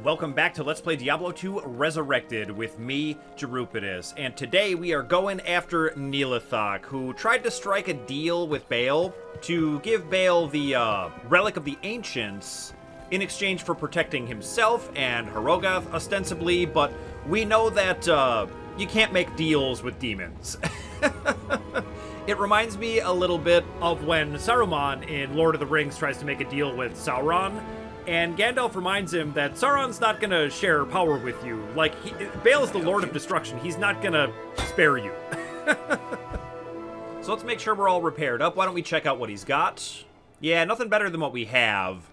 Welcome back to Let's Play Diablo 2 Resurrected with me, Jerupitus, and today we are going after Nilathak, who tried to strike a deal with Baal to give Baal the Relic of the Ancients in exchange for protecting himself and Harrogath, ostensibly, but we know that you can't make deals with demons. It reminds me a little bit of when Saruman in Lord of the Rings tries to make a deal with Sauron, and Gandalf reminds him that Sauron's not gonna share power with you. Like, Baal's the Lord of Destruction. He's not gonna spare you. So let's make sure we're all repaired up. Why don't we check out what he's got? Yeah, nothing better than what we have.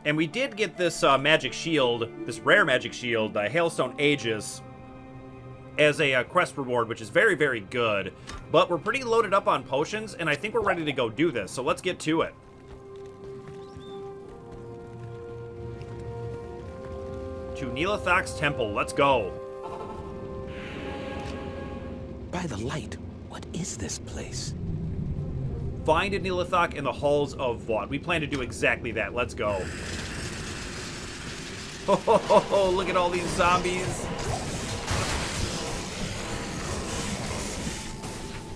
And we did get this magic shield, this rare magic shield, Hailstone Aegis, as a quest reward, which is very, very good. But we're pretty loaded up on potions, and I think we're ready to go do this. So let's get to it. To Nilathak's temple. Let's go. By the light, what is this place? Find Nilathak in the halls of Vaught. We plan to do exactly that. Let's go. Oh, look at all these zombies.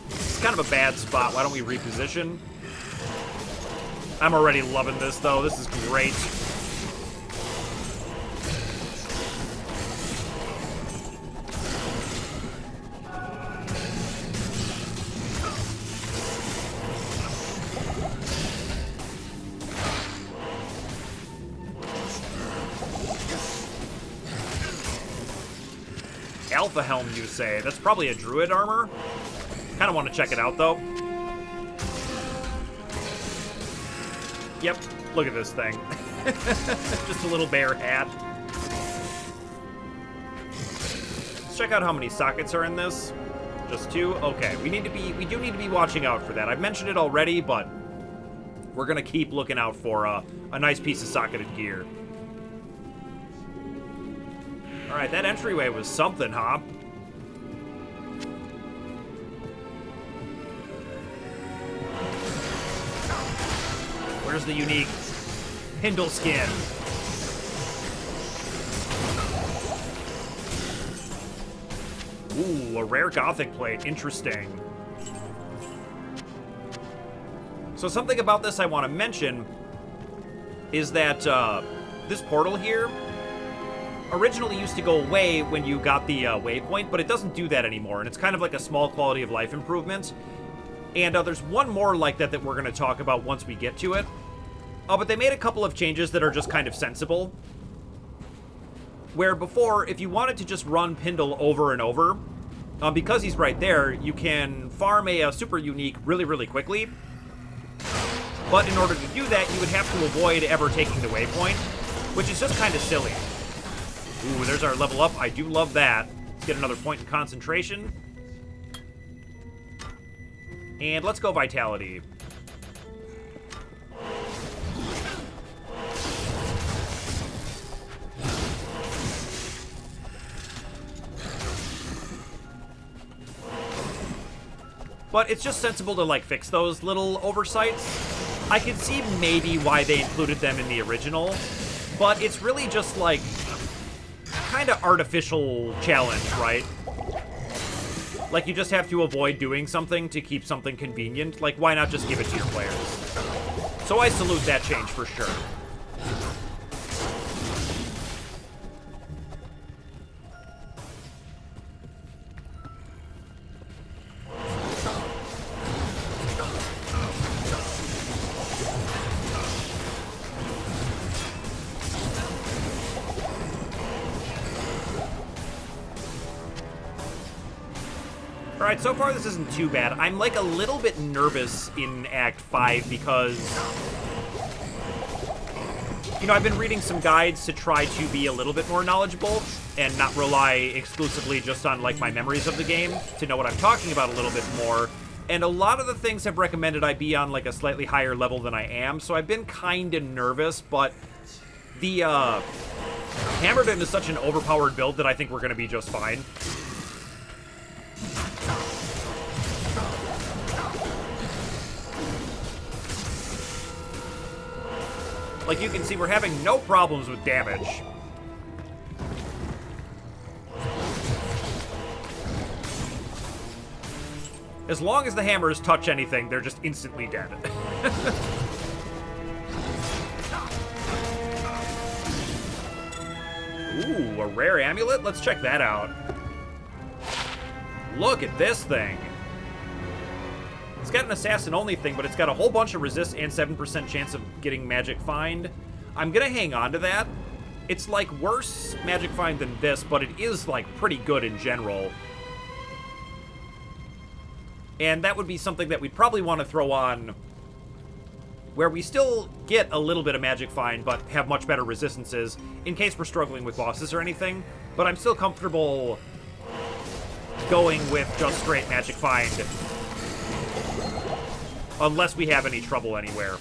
It's kind of a bad spot. Why don't we reposition? I'm already loving this, though. This is great. Alpha Helm, you say? That's probably a druid armor. Kind of want to check it out, though. Yep, look at this thing. Just a little bear hat. Let's check out how many sockets are in this. Just 2? Okay, we do need to be watching out for that. I've mentioned it already, but we're gonna keep looking out for a nice piece of socketed gear. Alright, that entryway was something, huh? Where's the unique Hindle skin? Ooh, a rare Gothic plate. Interesting. So something about this I want to mention is that this portal here originally used to go away when you got the waypoint, but it doesn't do that anymore, and it's kind of like a small quality of life improvement. And there's one more like that that we're going to talk about once we get to it. But they made a couple of changes that are just kind of sensible. Where before, if you wanted to just run Pindle over and over, because he's right there, you can farm a super unique really, really quickly. But in order to do that, you would have to avoid ever taking the waypoint, which is just kind of silly. Ooh, there's our level up. I do love that. Let's get another point in concentration. And let's go Vitality. But it's just sensible to, like, fix those little oversights. I can see maybe why they included them in the original, but it's really just, like, kind of artificial challenge, right? Like, you just have to avoid doing something to keep something convenient. Like, why not just give it to your players? So I salute that change for sure. Alright, so far this isn't too bad. I'm like a little bit nervous in Act 5 because, you know, I've been reading some guides to try to be a little bit more knowledgeable and not rely exclusively just on, like, my memories of the game to know what I'm talking about a little bit more. And a lot of the things have recommended I be on, like, a slightly higher level than I am, so I've been kind of nervous, but the Hammerton is such an overpowered build that I think we're going to be just fine. Like you can see, we're having no problems with damage. As long as the hammers touch anything, they're just instantly dead. Ooh, a rare amulet? Let's check that out. Look at this thing. It's got an assassin-only thing, but it's got a whole bunch of resist and 7% chance of getting magic find. I'm gonna hang on to that. It's, like, worse magic find than this, but it is, like, pretty good in general. And that would be something that we'd probably want to throw on where we still get a little bit of magic find, but have much better resistances in case we're struggling with bosses or anything. But I'm still comfortable going with just straight magic find, unless we have any trouble anywhere.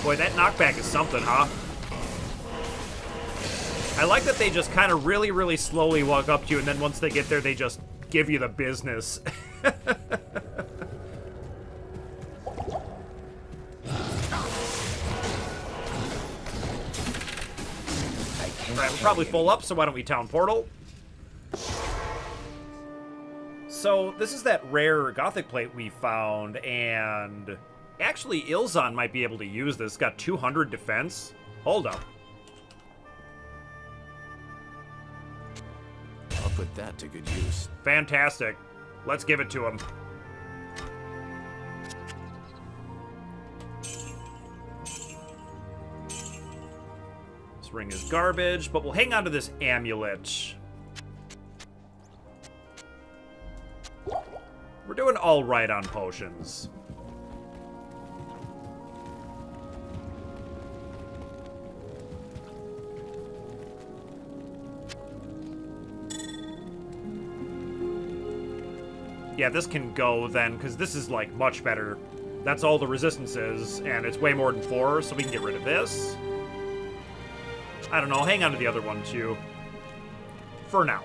Boy, that knockback is something, huh? I like that they just kind of really, really slowly walk up to you, and then once they get there, they just give you the business. Alright, we're probably full up, so why don't we town portal? So, this is that rare Gothic plate we found, and actually Ilzon might be able to use this. It's got 200 defense. Hold up. I'll put that to good use. Fantastic. Let's give it to him. This ring is garbage, but we'll hang on to this amulet. We're doing all right on potions. Yeah, this can go then, because this is, like, much better. That's all the resistances, and it's way more than 4, so we can get rid of this. I don't know, hang on to the other one, too. For now.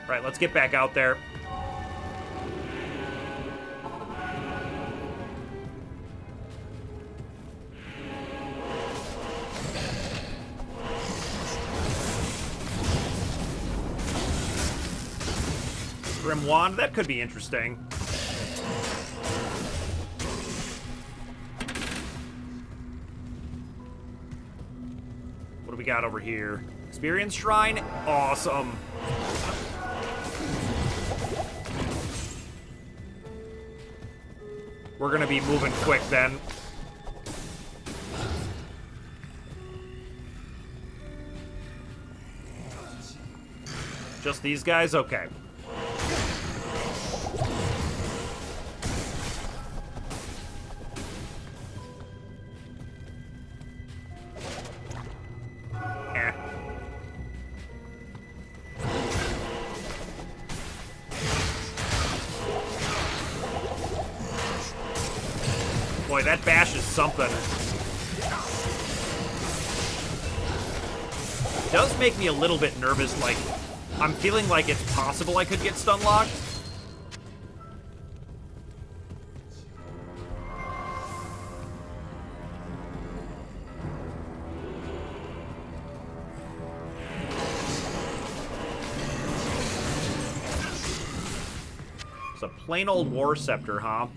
Right, let's get back out there. Grim Wand, that could be interesting. What do we got over here? Experience Shrine? Awesome. We're gonna be moving quick then. Just these guys? Okay. Boy, that bash is something. It does make me a little bit nervous, like, I'm feeling like it's possible I could get stun locked. It's a plain old War Scepter, huh?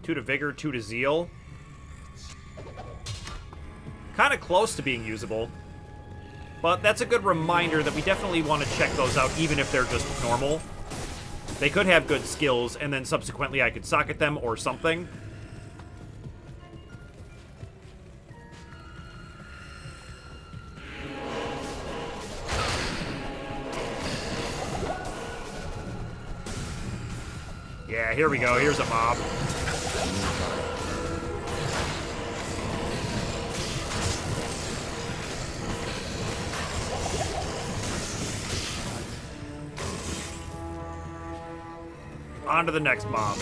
2 to Vigor, 2 to Zeal. Kind of close to being usable. But that's a good reminder that we definitely want to check those out, even if they're just normal. They could have good skills, and then subsequently I could socket them or something. Yeah, here we go. Here's a mob. On to the next mob.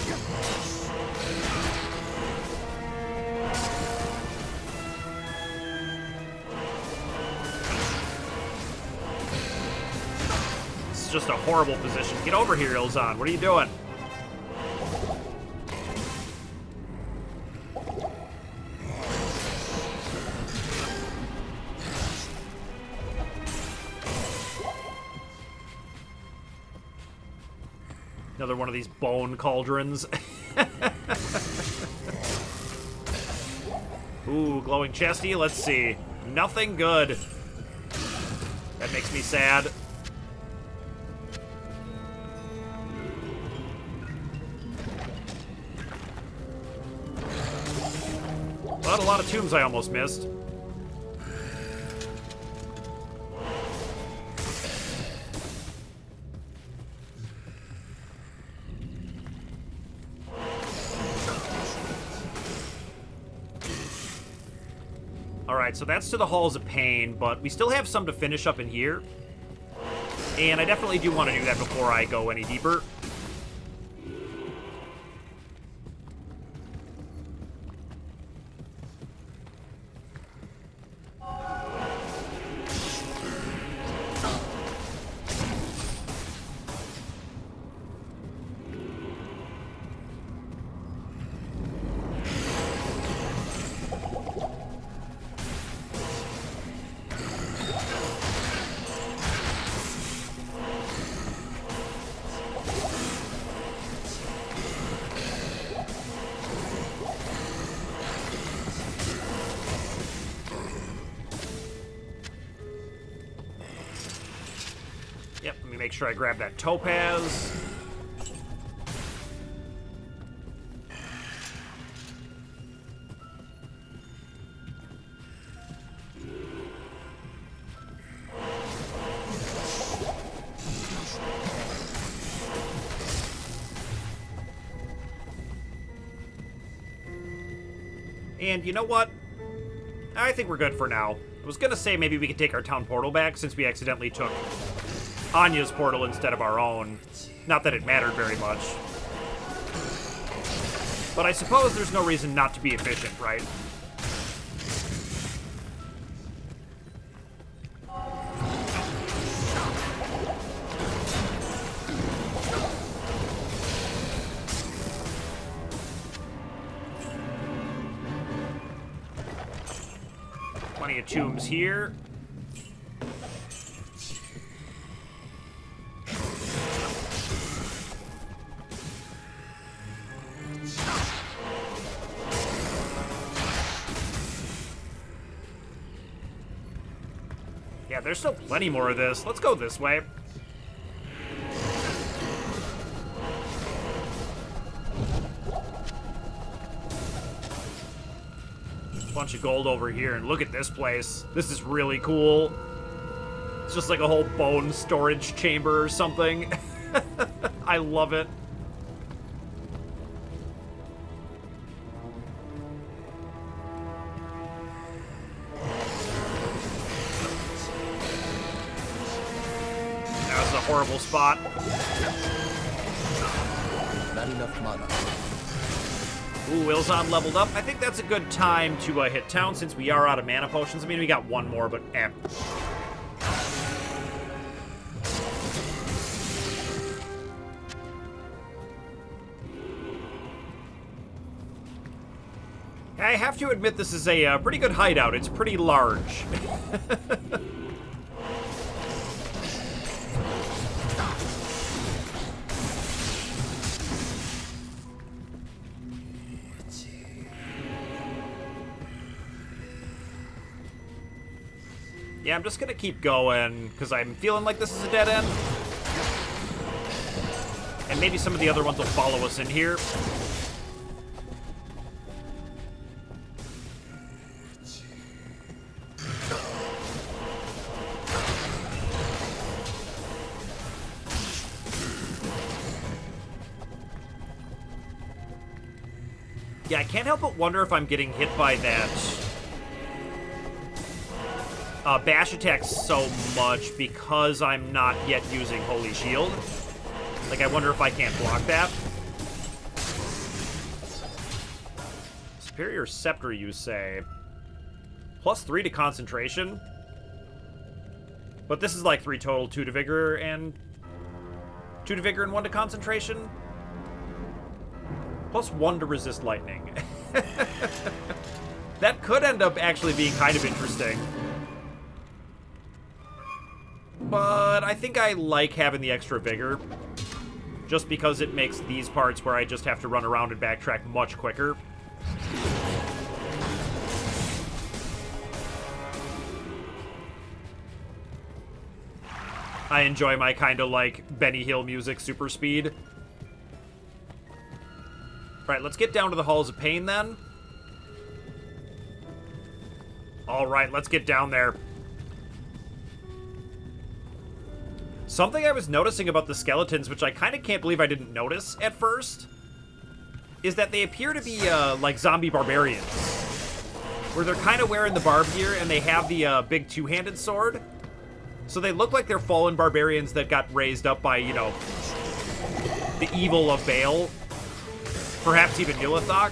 just a horrible position. Get over here, Ilzan. What are you doing? Another one of these bone cauldrons. Ooh, glowing chesty. Let's see. Nothing good. That makes me sad. But a lot of tombs I almost missed. Alright, so that's to the Halls of Pain, but we still have some to finish up in here. And I definitely do want to do that before I go any deeper. Yep, let me make sure I grab that topaz. And you know what? I think we're good for now. I was gonna say maybe we could take our town portal back since we accidentally took Anya's portal instead of our own. Not that it mattered very much. But I suppose there's no reason not to be efficient, right? Plenty of tombs here. Yeah, there's still plenty more of this. Let's go this way. Bunch of gold over here, and look at this place. This is really cool. It's just like a whole bone storage chamber or something. I love it. That was a horrible spot. Not enough mana. Ooh, Ilzan leveled up. I think that's a good time to hit town since we are out of mana potions. I mean, we got one more, but eh. I have to admit this is a pretty good hideout. It's pretty large. Yeah, I'm just gonna keep going, because I'm feeling like this is a dead end. And maybe some of the other ones will follow us in here. Yeah, I can't help but wonder if I'm getting hit by that bash attacks so much because I'm not yet using Holy Shield. Like, I wonder if I can't block that. Superior Scepter, you say. +3 to concentration. But this is like 3 total, 2 to vigor, and 2 to vigor and 1 to concentration. Plus 1 to resist lightning. That could end up actually being kind of interesting. But I think I like having the extra vigor. Just because it makes these parts where I just have to run around and backtrack much quicker. I enjoy my kind of like Benny Hill music super speed. Alright, let's get down to the Halls of Pain then. Alright, let's get down there. Something I was noticing about the skeletons, which I kind of can't believe I didn't notice at first, is that they appear to be, like zombie barbarians. Where they're kind of wearing the barb gear and they have the, big two-handed sword. So they look like they're fallen barbarians that got raised up by, you know, the evil of Baal. Perhaps even Nilathak.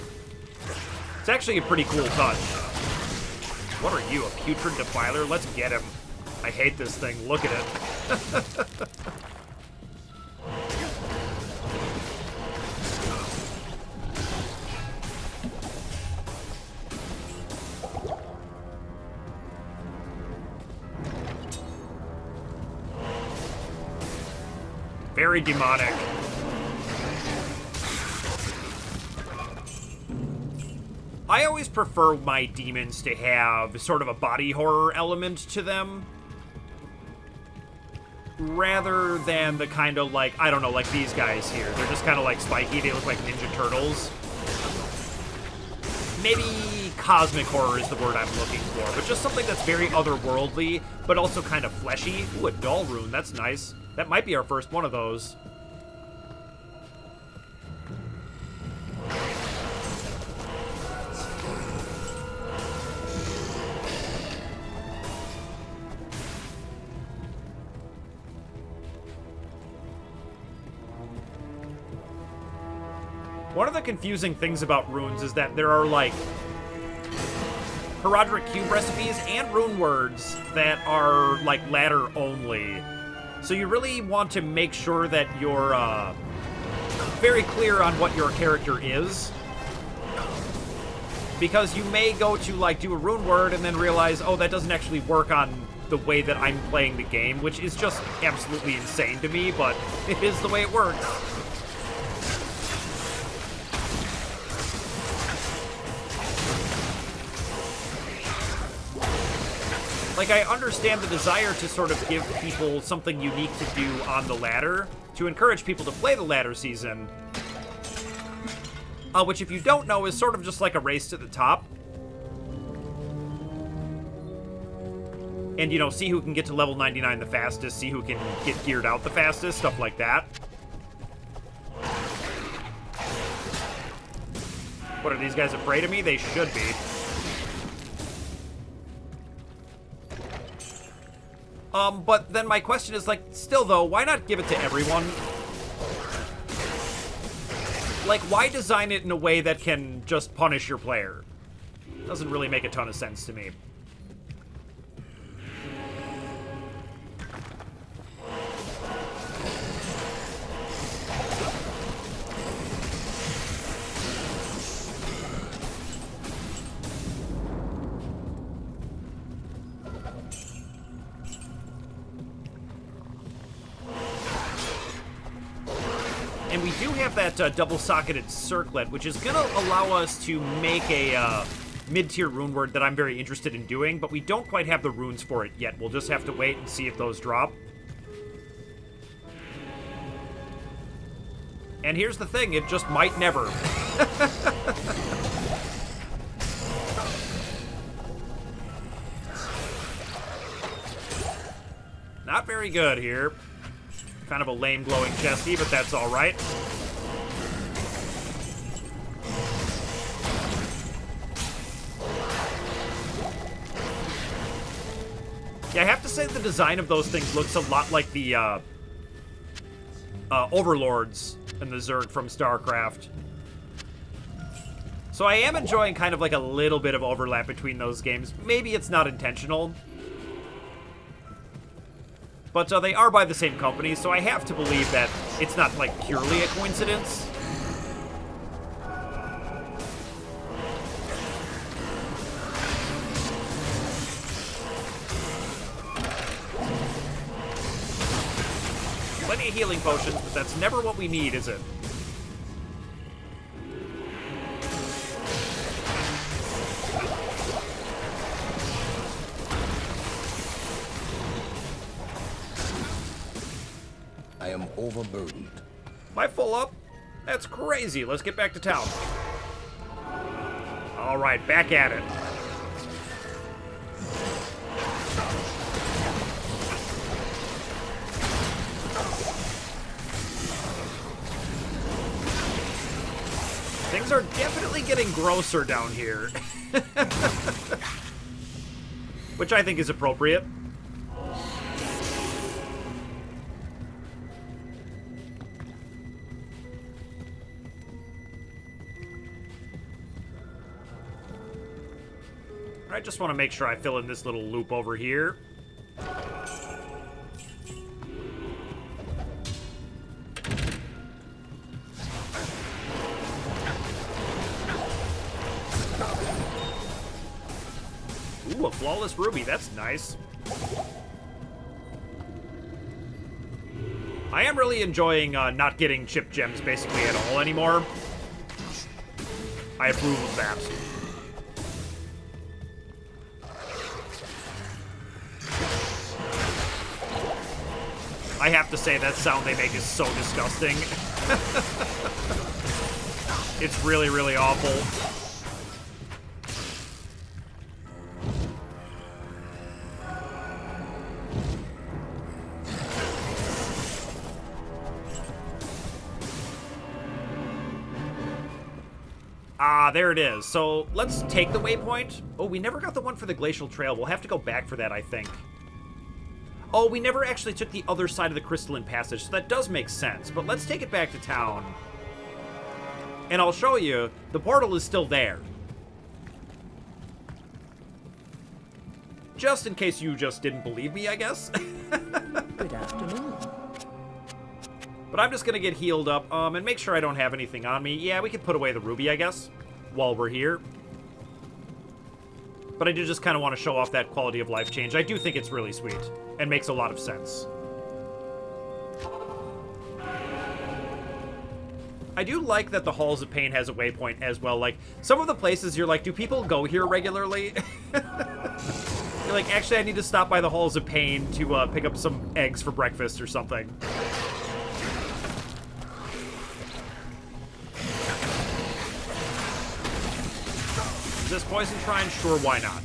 It's actually a pretty cool touch. What are you, a putrid defiler? Let's get him. I hate this thing. Look at it. Very demonic. I always prefer my demons to have sort of a body horror element to them. Rather than the kind of like, I don't know, like these guys here. They're just kind of like spiky. They look like Ninja Turtles. Maybe cosmic horror is the word I'm looking for. But just something that's very otherworldly, but also kind of fleshy. Ooh, a dull rune. That's nice. That might be our first one of those. One of the confusing things about runes is that there are, like, Harrogath cube recipes and rune words that are, like, ladder only. So you really want to make sure that you're, very clear on what your character is. Because you may go to, like, do a rune word and then realize, oh, that doesn't actually work on the way that I'm playing the game, which is just absolutely insane to me, but it is the way it works. Like, I understand the desire to sort of give people something unique to do on the ladder, to encourage people to play the ladder season, which, if you don't know, is sort of just like a race to the top. And, you know, see who can get to level 99 the fastest, see who can get geared out the fastest, stuff like that. What, are these guys afraid of me? They should be. But then my question is, like, still though, why not give it to everyone? Like, why design it in a way that can just punish your player? Doesn't really make a ton of sense to me. And we do have that double-socketed circlet, which is going to allow us to make a mid-tier rune word that I'm very interested in doing, but we don't quite have the runes for it yet. We'll just have to wait and see if those drop. And here's the thing, it just might never. Not very good here. Kind of a lame glowing chesty, but that's all right. Yeah, I have to say the design of those things looks a lot like the Overlords and the Zerg from StarCraft. So I am enjoying kind of like a little bit of overlap between those games. Maybe it's not intentional. But they are by the same company, so I have to believe that it's not, like, purely a coincidence. Plenty of healing potions, but that's never what we need, is it? I am overburdened. Am I full up? That's crazy. Let's get back to town. All right, back at it. Things are definitely getting grosser down here. Which I think is appropriate. I just want to make sure I fill in this little loop over here. Ooh, a flawless ruby. That's nice. I am really enjoying not getting chip gems basically at all anymore. I approve of that. I have to say, that sound they make is so disgusting. It's really, really awful. Ah, there it is. So let's take the waypoint. Oh, we never got the one for the Glacial Trail. We'll have to go back for that, I think. Oh, we never actually took the other side of the Crystalline Passage, so that does make sense. But let's take it back to town. And I'll show you, the portal is still there. Just in case you just didn't believe me, I guess. Good afternoon. But I'm just gonna get healed up, and make sure I don't have anything on me. Yeah, we could put away the ruby, I guess, while we're here. But I do just kind of want to show off that quality of life change. I do think it's really sweet, and makes a lot of sense. I do like that the Halls of Pain has a waypoint as well. Like, some of the places you're like, do people go here regularly? You're like, actually, I need to stop by the Halls of Pain to pick up some eggs for breakfast or something. Is this Poison Shrine? Sure, why not?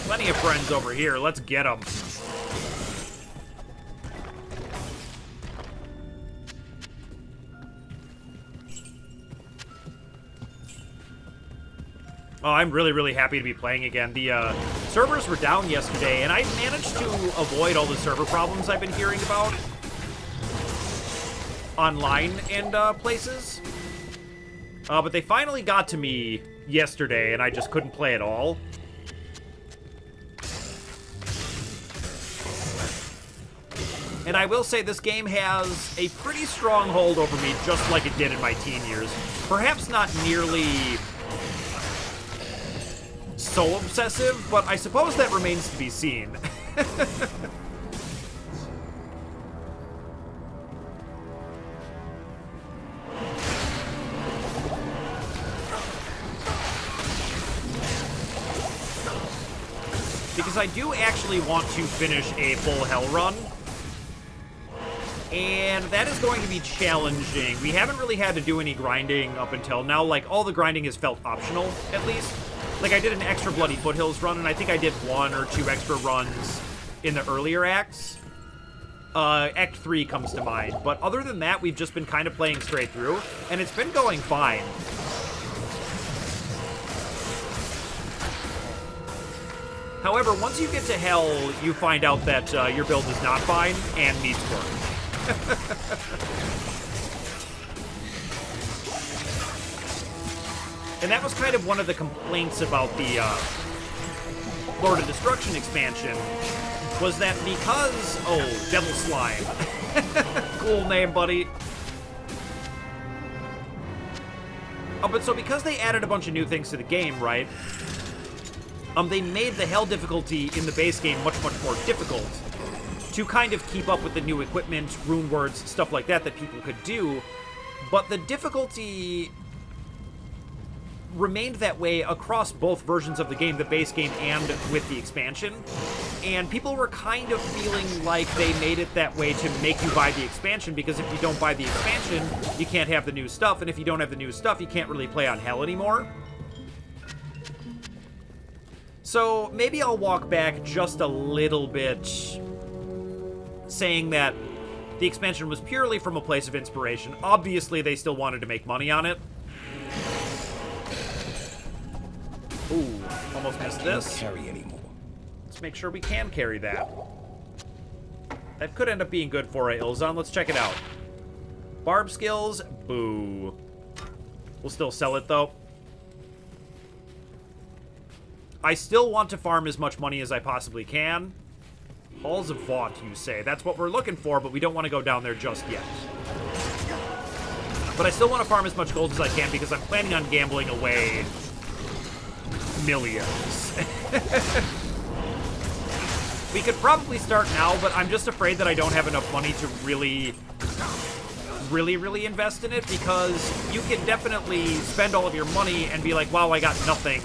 Plenty of friends over here. Let's get them. Oh, I'm really, really happy to be playing again. The servers were down yesterday, and I managed to avoid all the server problems I've been hearing about online and places. But they finally got to me yesterday, and I just couldn't play at all. And I will say this game has a pretty strong hold over me, just like it did in my teen years. Perhaps not nearly so obsessive, but I suppose that remains to be seen. Because I do actually want to finish a full hell run. And that is going to be challenging. We haven't really had to do any grinding up until now. Like, all the grinding has felt optional, at least. Like, I did an extra Bloody Foothills run, and I think I did 1 or 2 extra runs in the earlier acts. Act 3 comes to mind. But other than that, we've just been kind of playing straight through, and it's been going fine. However, once you get to hell, you find out that your build is not fine and needs work. And that was kind of one of the complaints about the Lord of Destruction expansion, was that because... Oh, Devil Slime. Cool name, buddy. Oh, but so because they added a bunch of new things to the game, right? They made the Hell difficulty in the base game much, much more difficult to kind of keep up with the new equipment, rune words, stuff like that people could do. But the difficulty remained that way across both versions of the game, the base game and with the expansion. And people were kind of feeling like they made it that way to make you buy the expansion, because if you don't buy the expansion, you can't have the new stuff, and if you don't have the new stuff, you can't really play on Hell anymore. So maybe I'll walk back just a little bit, saying that the expansion was purely from a place of inspiration. Obviously, they still wanted to make money on it. Ooh, almost missed this. Carry anymore. Let's make sure we can carry that. That could end up being good for Ilzon. Let's check it out. Barb skills, boo. We'll still sell it, though. I still want to farm as much money as I possibly can. Halls of Vaught, you say. That's what we're looking for, but we don't want to go down there just yet. But I still want to farm as much gold as I can, because I'm planning on gambling away millions. We could probably start now, but I'm just afraid that I don't have enough money to really invest in it, because you can definitely spend all of your money and be like, wow, I got nothing.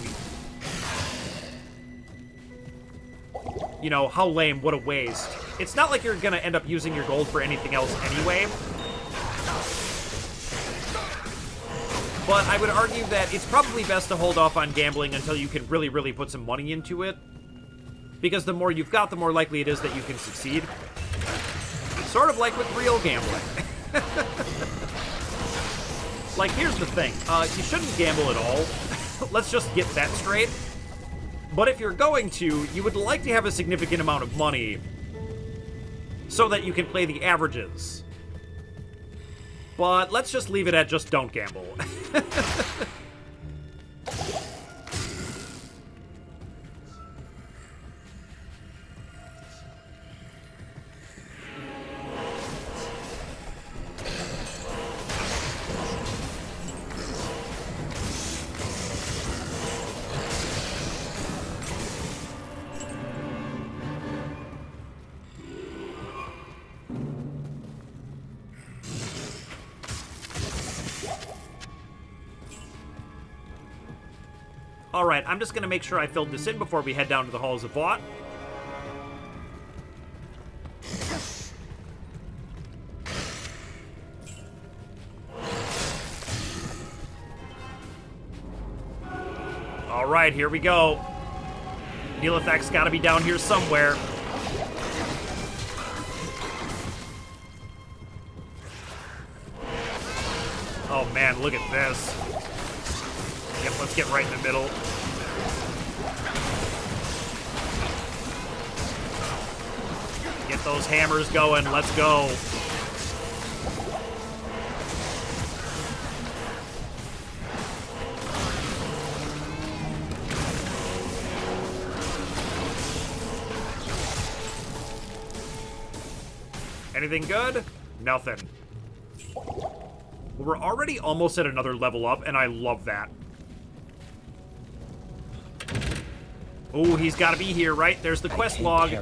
You know, how lame, what a waste. It's not like you're gonna end up using your gold for anything else anyway. But I would argue that it's probably best to hold off on gambling until you can really, really put some money into it. Because the more you've got, the more likely it is that you can succeed. Sort of like with real gambling. Like, here's the thing. You shouldn't gamble at all. Let's just get that straight. But if you're going to, you would like to have a significant amount of money so that you can play the averages. But let's just leave it at just don't gamble. Alright, I'm just going to make sure I filled this in before we head down to the Halls of Vaught. Alright, here we go. Nilathak's got to be down here somewhere. Oh man, look at this. Yep, let's get right in the middle. Get those hammers going. Let's go. Anything good? Nothing. We're already almost at another level up, and I love that. Oh, he's got to be here, right? There's the quest log.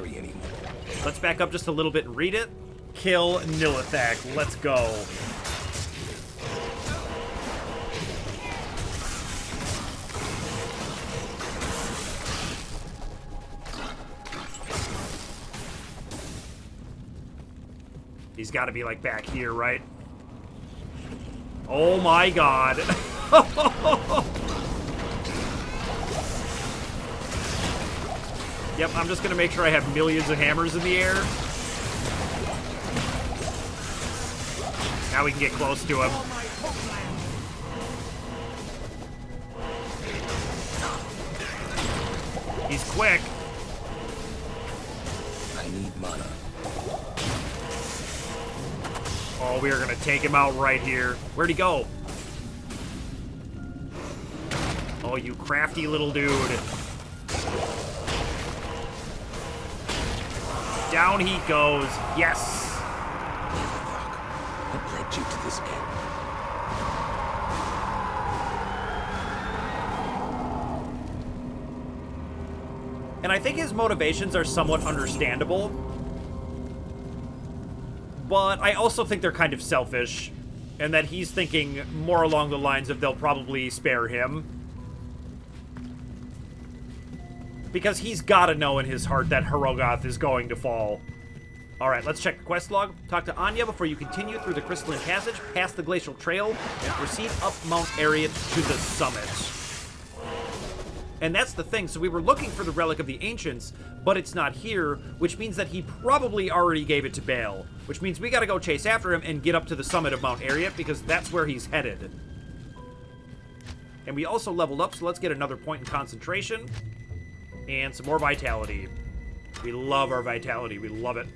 Let's back up just a little bit and read it. Kill Nilathak. Let's go. He's got to be, like, back here, right? Oh, my God. Yep, I'm just going to make sure I have millions of hammers in the air. Now we can get close to him. He's quick. I need mana. Oh, we are going to take him out right here. Where'd he go? Oh, you crafty little dude. Down he goes. Yes! What led you to this end? And I think his motivations are somewhat understandable. But I also think they're kind of selfish. And that he's thinking more along the lines of they'll probably spare him. Because he's gotta know in his heart that Harrogath is going to fall. Alright, let's check the quest log. Talk to Anya before you continue through the Crystalline Passage, past the Glacial Trail, and proceed up Mount Harrogath to the summit. And that's the thing, so we were looking for the Relic of the Ancients, but it's not here, which means that he probably already gave it to Baal. Which means we gotta go chase after him and get up to the summit of Mount Harrogath, because that's where he's headed. And we also leveled up, so let's get another point in concentration. And some more vitality. We love our vitality. We love it.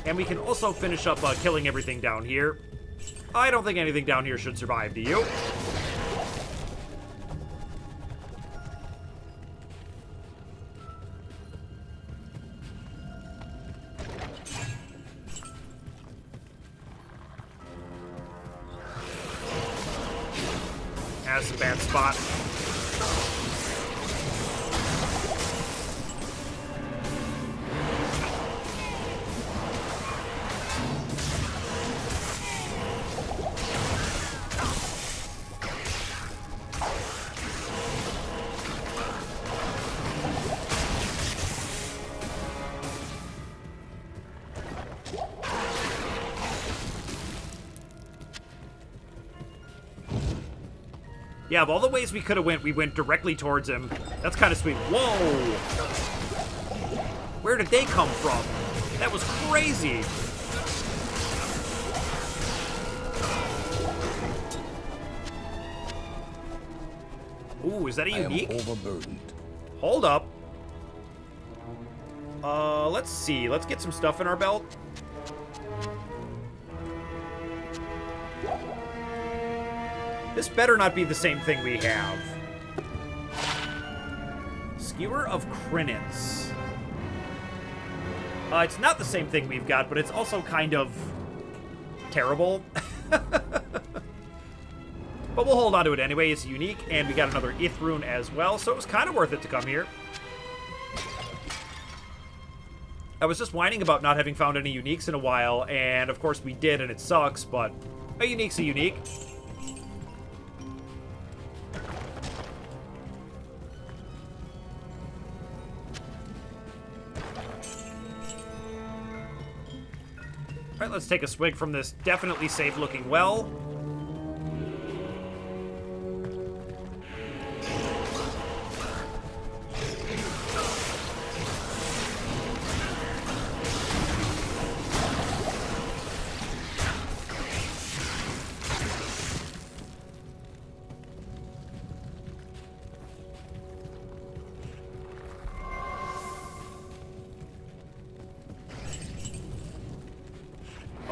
And we can also finish up killing everything down here. I don't think anything down here should survive, do you? That's a bad spot. Yeah, of all the ways we could have went, we went directly towards him. That's kind of sweet. Whoa! Where did they come from? That was crazy. Ooh, is that a unique? I am overburdened. Hold up. Let's see. Let's get some stuff in our belt. This better not be the same thing we have. Skewer of Crinets. It's not the same thing we've got, but it's also kind of terrible. But we'll hold on to it anyway. It's unique, and we got another Rune as well, so it was kind of worth it to come here. I was just whining about not having found any uniques in a while, and of course we did, and it sucks, but a unique's a unique. All right, let's take a swig from this definitely safe-looking well.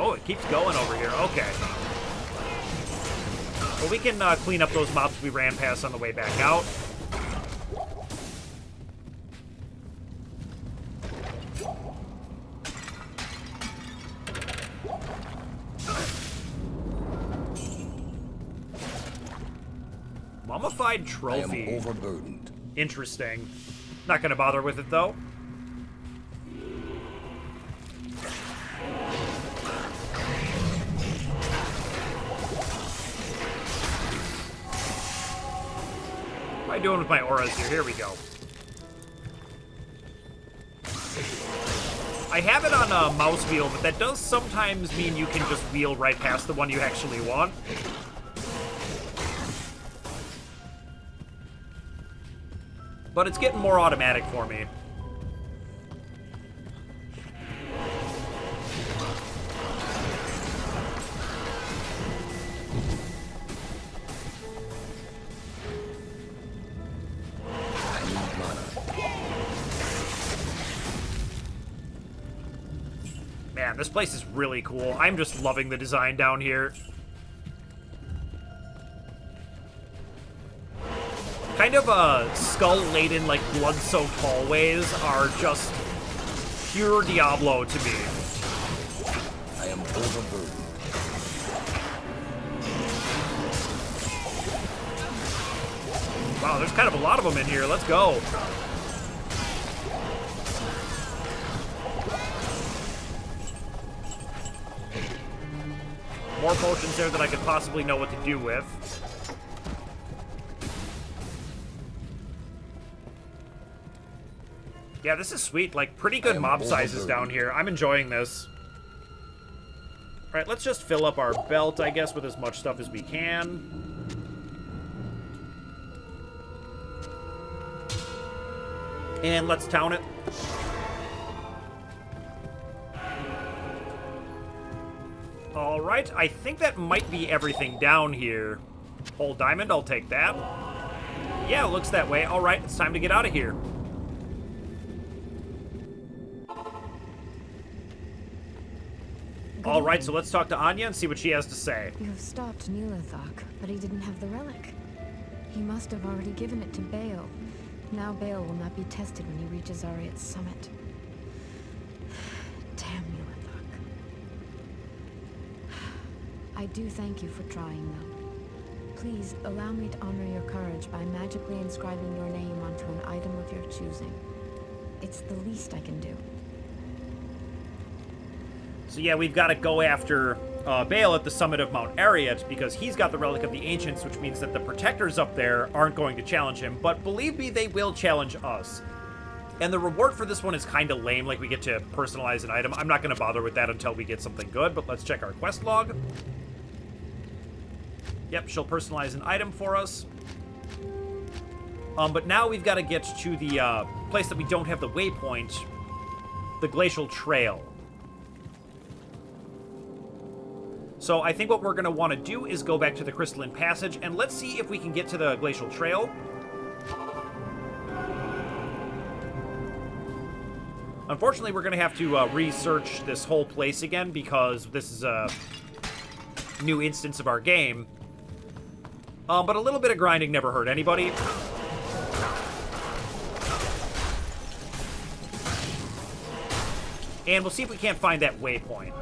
Oh, it keeps going over here. Okay. Well, we can clean up those mobs we ran past on the way back out. Mummified trophy. I am overburdened. Interesting. Not gonna bother with it, though. What am I doing with my auras here? Here we go. I have it on a mouse wheel, but that does sometimes mean you can just wheel right past the one you actually want. But it's getting more automatic for me. Man, this place is really cool. I'm just loving the design down here. kind of skull-laden, like blood-soaked hallways are just pure Diablo to me. I am overburdened. Wow, there's kind of a lot of them in here. Let's go. More potions there that I could possibly know what to do with. Yeah, this is sweet. Like, pretty good mob sizes down here. I'm enjoying this. All right, let's just fill up our belt, I guess, with as much stuff as we can. And let's town it. All right, I think that might be everything down here. Whole diamond, I'll take that. Yeah, it looks that way. All right, it's time to get out of here. All right, so let's talk to Anya and see what she has to say. You have stopped Nilathak, but he didn't have the relic. He must have already given it to Baal. Now Baal will not be tested when he reaches Ariat's summit. Damn Nilathak. I do thank you for trying, though. Please allow me to honor your courage by magically inscribing your name onto an item of your choosing. It's the least I can do. So yeah, we've got to go after Baal at the summit of Mount Ariat because he's got the Relic of the Ancients, which means that the Protectors up there aren't going to challenge him. But believe me, they will challenge us. And the reward for this one is kind of lame, like we get to personalize an item. I'm not going to bother with that until we get something good, but let's check our quest log. Yep, she'll personalize an item for us. But now we've got to get to the place that we don't have the waypoint, the Glacial Trail. So I think what we're going to want to do is go back to the Crystalline Passage, and let's see if we can get to the Glacial Trail. Unfortunately, we're going to have to research this whole place again because this is a new instance of our game. But a little bit of grinding never hurt anybody. And we'll see if we can't find that waypoint.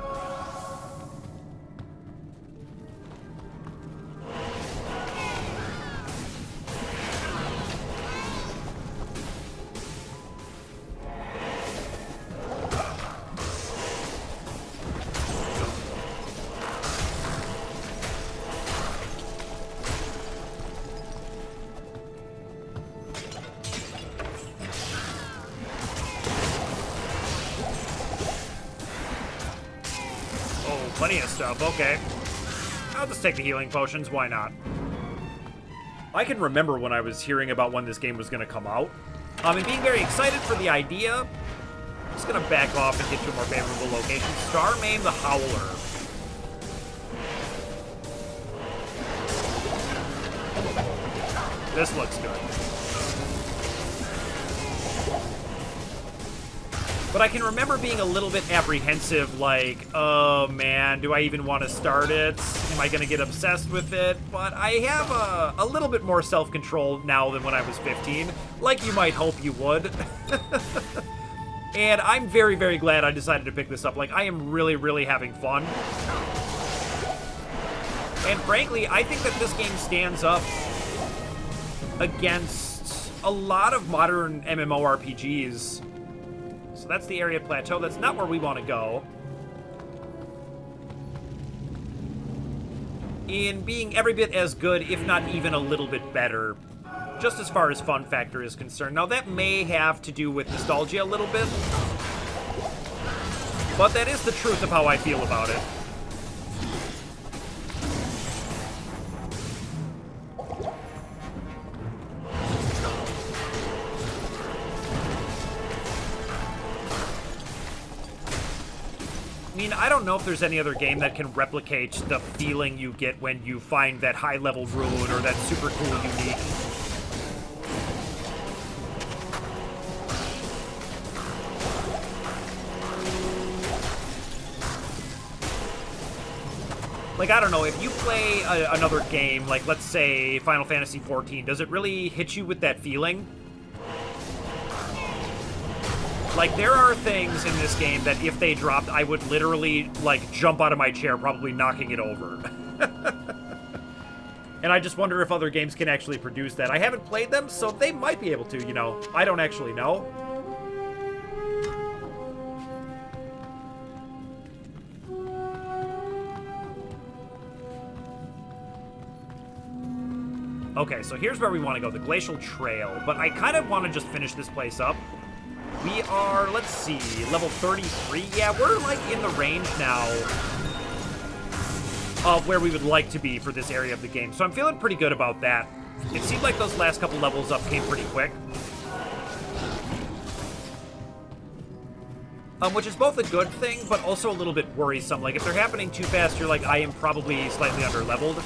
Plenty of stuff, okay. I'll just take the healing potions, why not? I can remember when I was hearing about when this game was going to come out. And being very excited for the idea. I'm just going to back off and get to a more favorable location. Starmane the Howler. This looks good. But I can remember being a little bit apprehensive, like, oh man, do I even want to start it? Am I going to get obsessed with it? But I have a little bit more self-control now than when I was 15, like you might hope you would. And I'm very, very glad I decided to pick this up. Like, I am really, really having fun. And frankly, I think that this game stands up against a lot of modern MMORPGs. So that's the area plateau. That's not where we want to go. In being every bit as good, if not even a little bit better, just as far as fun factor is concerned. Now, that may have to do with nostalgia a little bit, but that is the truth of how I feel about it. I mean, I don't know if there's any other game that can replicate the feeling you get when you find that high-level rune or that super cool unique. Like, I don't know, if you play another game, like, let's say Final Fantasy XIV, does it really hit you with that feeling? Like, there are things in this game that if they dropped, I would literally, like, jump out of my chair, probably knocking it over. And I just wonder if other games can actually produce that. I haven't played them, so they might be able to, you know. I don't actually know. Okay, so here's where we want to go, the Glacial Trail. But I kind of want to just finish this place up. We are, let's see, level 33. Yeah, we're, like, in the range now of where we would like to be for this area of the game. So I'm feeling pretty good about that. It seemed like those last couple levels up came pretty quick. Which is both a good thing, but also a little bit worrisome. Like, if they're happening too fast, you're like, I am probably slightly under-leveled.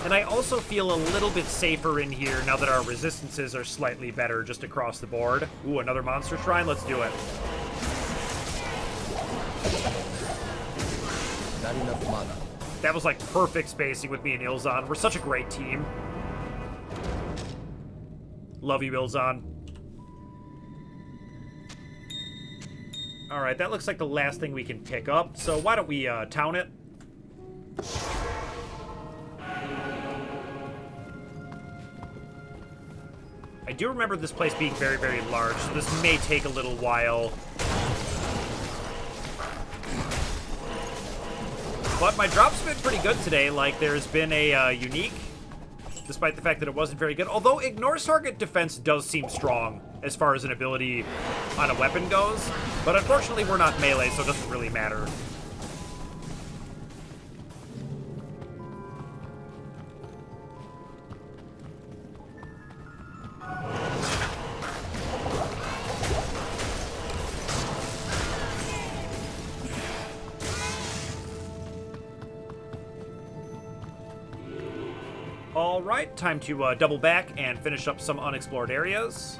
And I also feel a little bit safer in here now that our resistances are slightly better just across the board. Ooh, another monster shrine? Let's do it. Not enough mana. That was like perfect spacing with me and Ilzan. We're such a great team. Love you, Ilzan. Alright, that looks like the last thing we can pick up. So why don't we town it? I do remember this place being very, very large, so this may take a little while. But my drop's been pretty good today. Like, there's been a unique, despite the fact that it wasn't very good. Although ignores target defense does seem strong as far as an ability on a weapon goes. But unfortunately, we're not melee, so it doesn't really matter. Alright, time to double back and finish up some unexplored areas.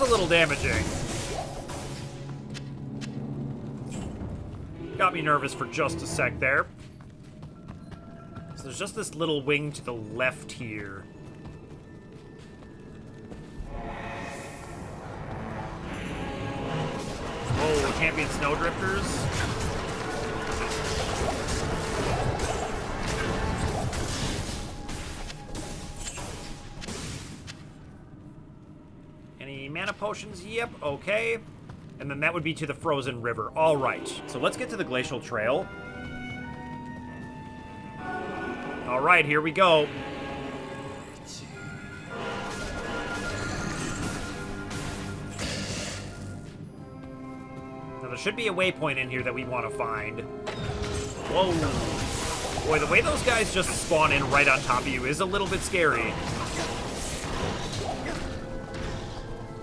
A little damaging. Got me nervous for just a sec there. So there's just this little wing to the left here. Oh, champion snowdrifters. Mana potions, yep, okay. And then that would be to the frozen river. All right, so let's get to the Glacial Trail. All right, here we go. Now, there should be a waypoint in here that we want to find. Whoa. Boy, the way those guys just spawn in right on top of you is a little bit scary.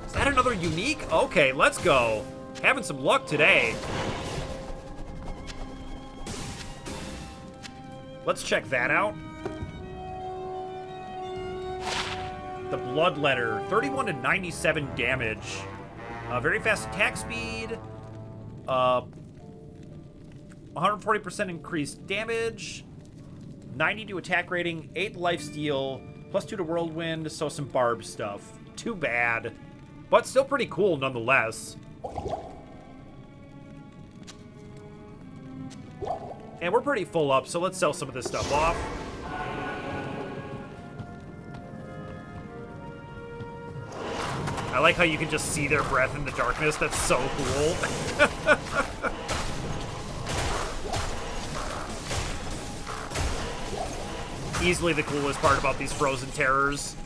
Is that another unique? Okay, let's go. Having some luck today. Let's check that out. The Blood Letter, 31 to 97 damage. Very fast attack speed. 140% increased damage. 90 to attack rating, 8 lifesteal, +2 to whirlwind, so some barb stuff. Too bad. But still pretty cool nonetheless. And we're pretty full up, so let's sell some of this stuff off. I like how you can just see their breath in the darkness. That's so cool. Easily the coolest part about these frozen terrors.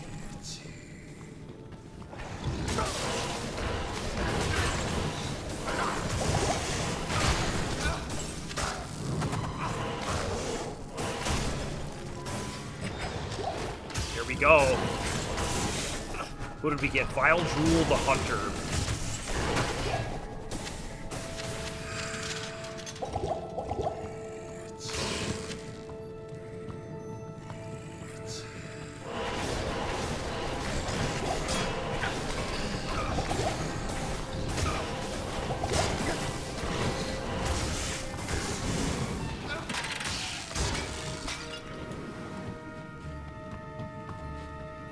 Here we go. What did we get? Vile Drool the Hunter.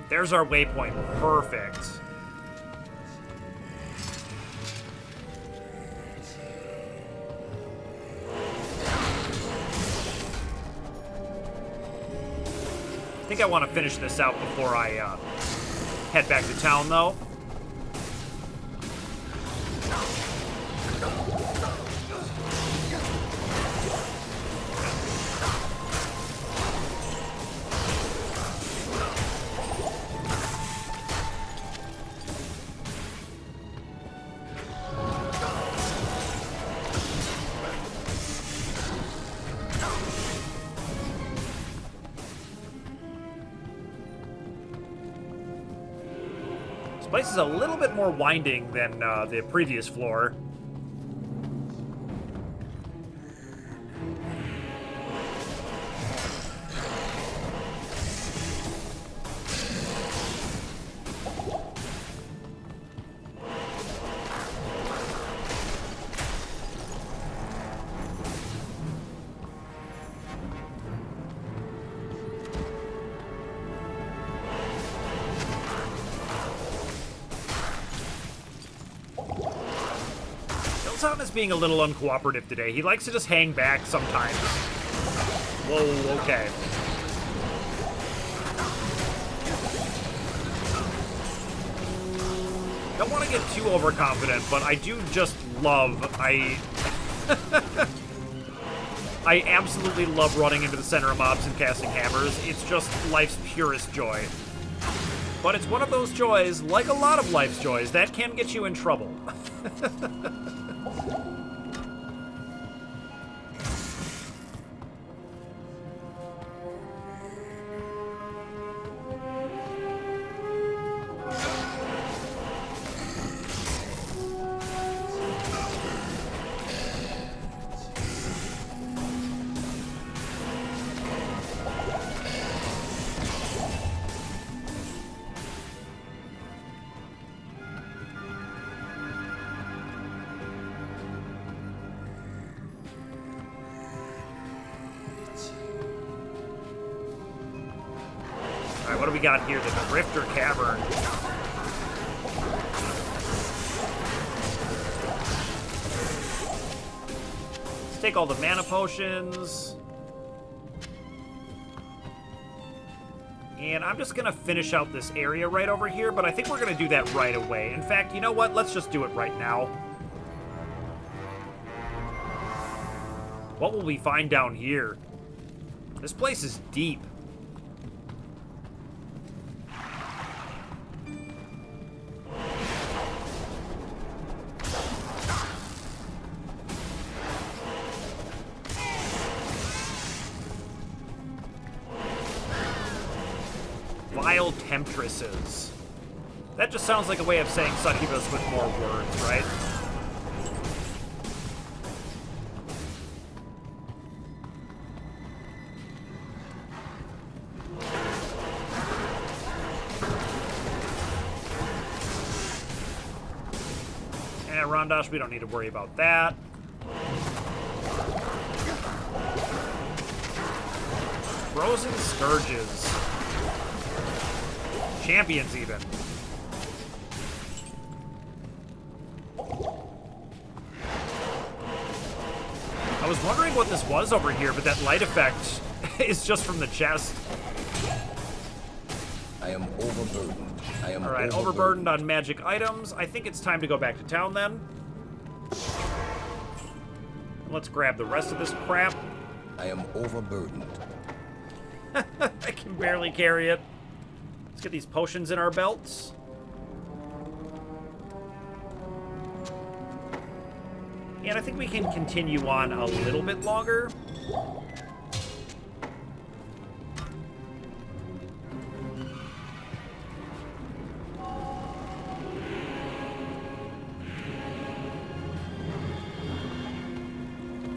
There's our waypoint. Perfect. I think I want to finish this out before I head back to town, though. This place is a little bit more winding than the previous floor. Sound is being a little uncooperative today. He likes to just hang back sometimes. Whoa, okay. Don't want to get too overconfident, but I do just love... I absolutely love running into the center of mobs and casting hammers. It's just life's purest joy. But it's one of those joys, like a lot of life's joys, that can get you in trouble. Alright, what do we got here? The Drifter Cavern. Let's take all the mana potions. And I'm just going to finish out this area right over here, but I think we're going to do that right away. In fact, you know what? Let's just do it right now. What will we find down here? This place is deep. Vile Temptresses. That just sounds like a way of saying succubus with more words, right? And Rondosh, we don't need to worry about that. Frozen Scourges. Champions, even. I was wondering what this was over here, but that light effect is just from the chest. I am overburdened. I am Alright, overburdened on magic items. I think it's time to go back to town then. Let's grab the rest of this crap. I am overburdened. I can barely carry it. Let's get these potions in our belts. And I think we can continue on a little bit longer.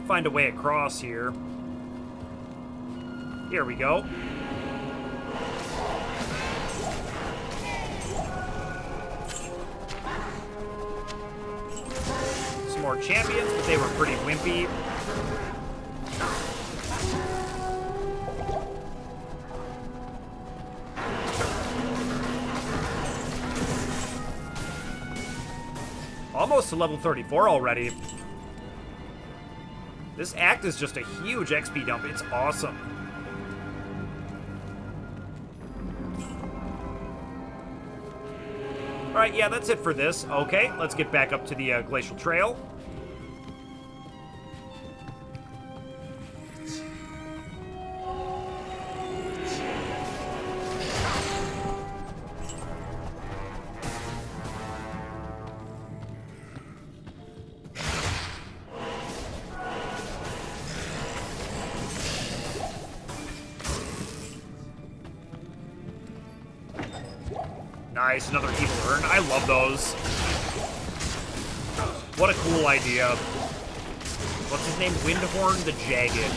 Find a way across here. Here we go. Some more champions, but they were pretty wimpy. Almost to level 34 already. This act is just a huge XP dump. It's awesome. Alright, yeah, that's it for this. Okay, let's get back up to the Glacial Trail. Nice, another evil urn. I love those. What a cool idea. What's his name? Windhorn the Jagged.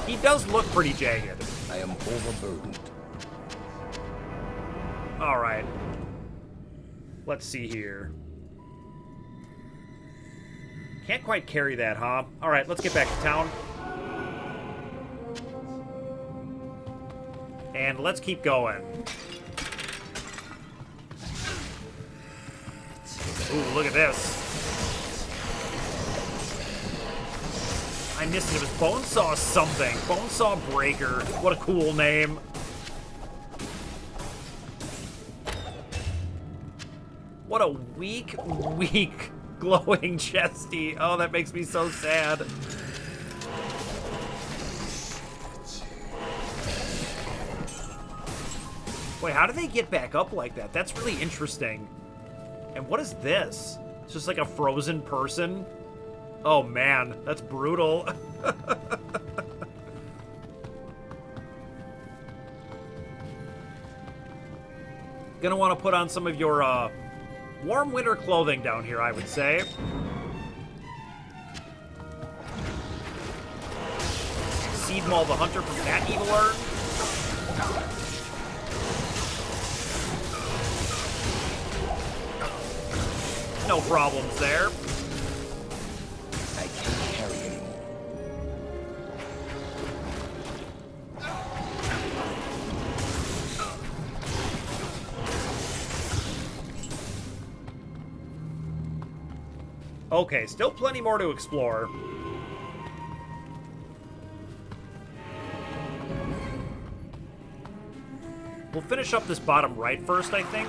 He does look pretty jagged. I am overburdened. Alright. Let's see here. Can't quite carry that, huh? Alright, let's get back to town. And let's keep going. Ooh, look at this. I missed it. It was Bonesaw something. Bonesaw Breaker. What a cool name. What a weak glowing chesty. Oh, that makes me so sad. Wait, how do they get back up like that? That's really interesting. And what is this? It's just like a frozen person? Oh man, that's brutal. Gonna want to put on some of your warm winter clothing down here, I would say. Seed Maul the Hunter from that evil urn. No problems there. I can't carry anymore. Okay, still plenty more to explore. We'll finish up this bottom right first, I think.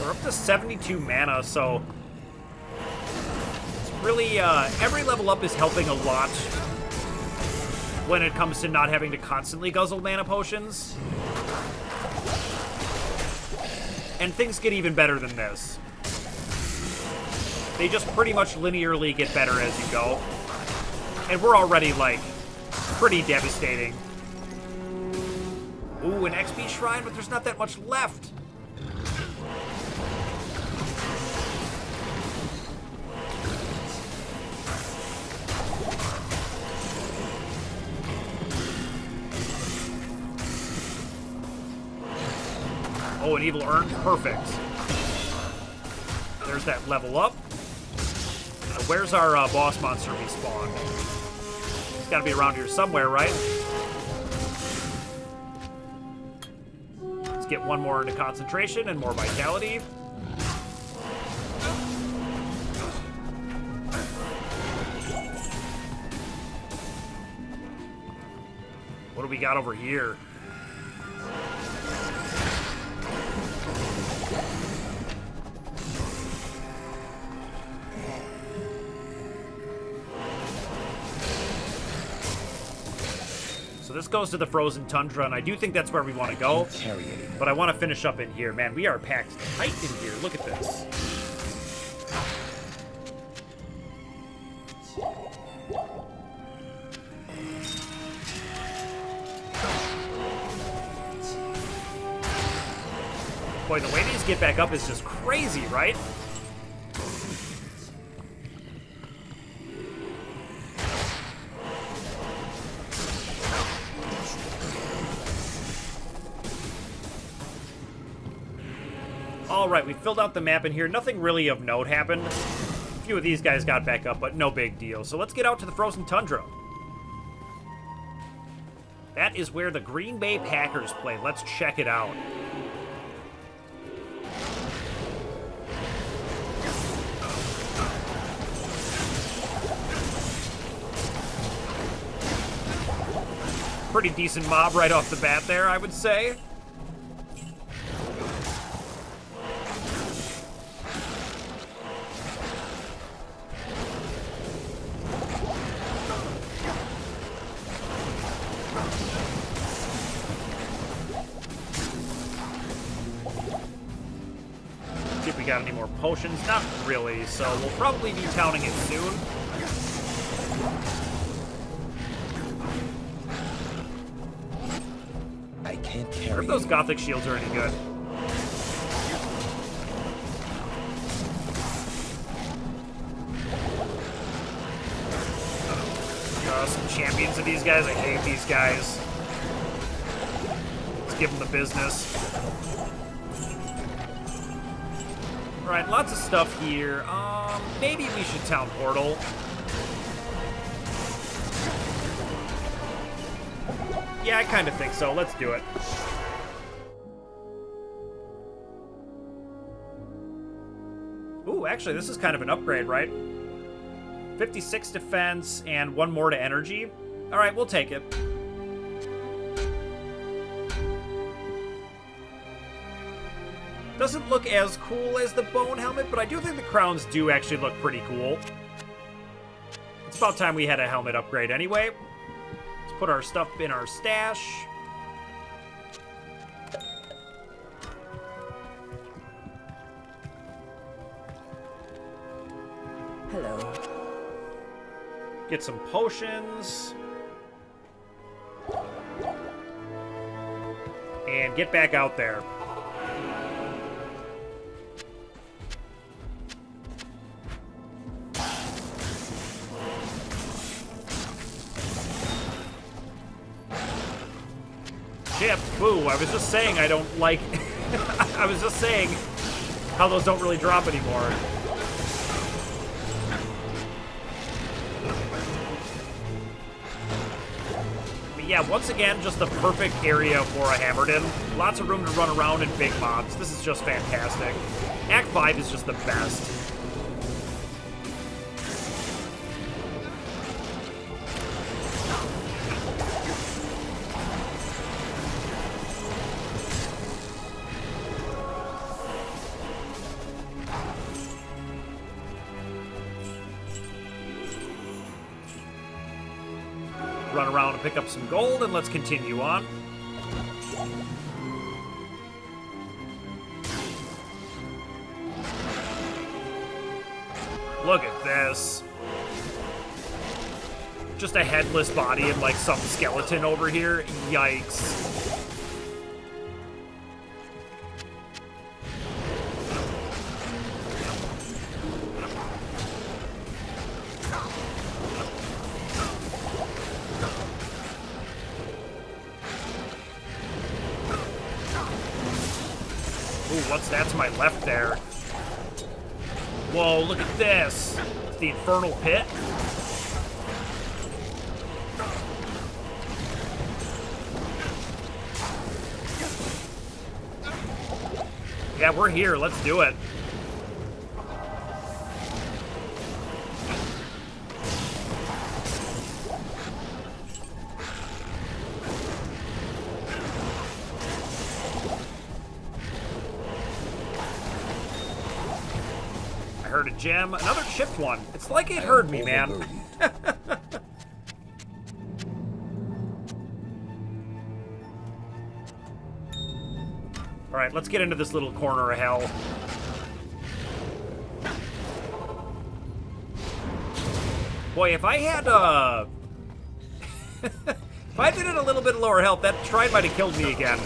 We're up to 72 mana, so it's really, every level up is helping a lot when it comes to not having to constantly guzzle mana potions. And things get even better than this. They just pretty much linearly get better as you go. And we're already, like, pretty devastating. Ooh, an XP shrine, but there's not that much left. Oh, an evil urn? Perfect. There's that level up. Where's our boss monster respawn? It's gotta be around here somewhere, right? Let's get one more into concentration and more vitality. What do we got over here? So this goes to the frozen tundra, and I do think that's where we want to go. But I want to finish up in here. Man, we are packed tight in here. Look at this. Boy, the way these get back up is just crazy, right? All right, we filled out the map in here. Nothing really of note happened. A few of these guys got back up, but no big deal. So let's get out to the frozen tundra. That is where the Green Bay Packers play. Let's check it out. Pretty decent mob right off the bat there, I would say. See if we got any more potions. Not really, so we'll probably be counting it soon. I wonder if those Gothic shields are any good. Some champions of these guys. I hate these guys. Let's give them the business. Alright, lots of stuff here. Maybe we should town portal. Yeah, I kind of think so. Let's do it. Ooh, actually, this is kind of an upgrade, right? 56 defense and one more to energy. All right, we'll take it. Doesn't look as cool as the bone helmet, but I do think the crowns do actually look pretty cool. It's about time we had a helmet upgrade anyway. Let's put our stuff in our stash. Hello. Get some potions. And get back out there. Chip, boo, I was just saying I don't like... I was just saying how those don't really drop anymore. Yeah, once again, just the perfect area for a Hammerden. Lots of room to run around and big mobs. This is just fantastic. Act 5 is just the best. Run around and pick up some gold, and let's continue on. Look at this. Just a headless body and like some skeleton over here. Yikes. What's that to my left there? Whoa, look at this. It's the Infernal Pit. Yeah, we're here. Let's do it. I heard a gem. Another chipped one. It's like it heard me, man. Alright, let's get into this little corner of hell. Boy, if I had, if I did it a little bit lower health, that shrine might have killed me again.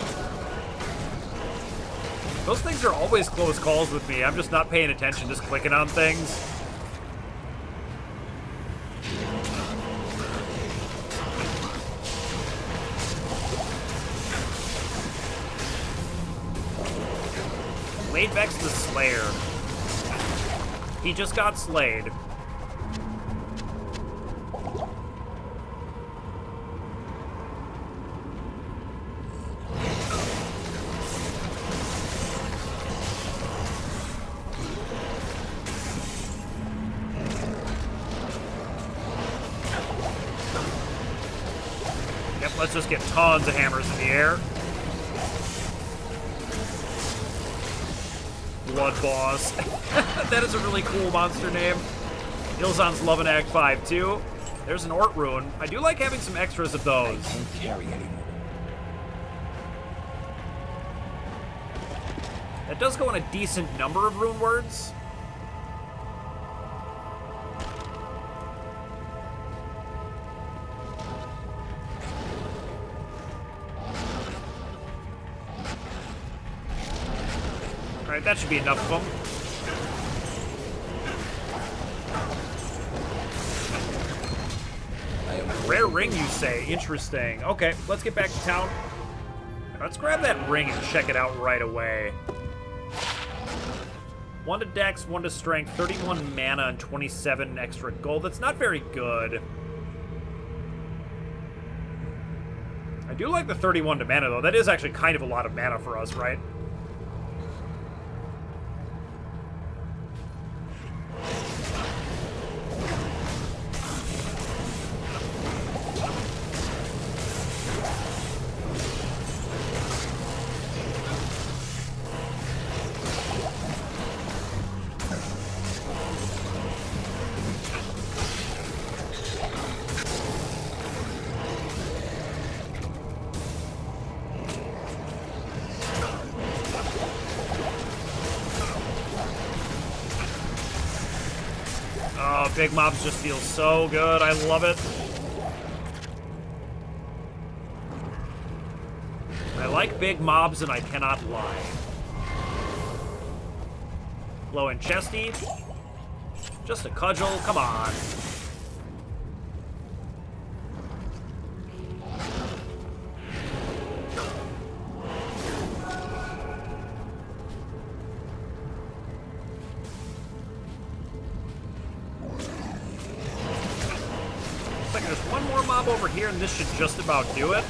Those things are always close calls with me. I'm just not paying attention, just clicking on things. Laidbeck's the Slayer. He just got slayed. Yep, let's just get tons of hammers in the air. Blood Boss. That is a really cool monster name. Ilzon's loving Act 5 too. There's an Ort Rune. I do like having some extras of those. I can't carry anymore. That does go in a decent number of rune words. Alright, that should be enough of them. Rare ring, you say? Interesting. Okay, let's get back to town. Let's grab that ring and check it out right away. 1 to dex, 1 to strength, 31 mana, and 27 extra gold. That's not very good. I do like the 31 to mana, though. That is actually kind of a lot of mana for us, right? Oh, big mobs just feel so good. I love it. I like big mobs and I cannot lie. Low and chesty. Just a cudgel. Come on. Over here, and this should just about do it.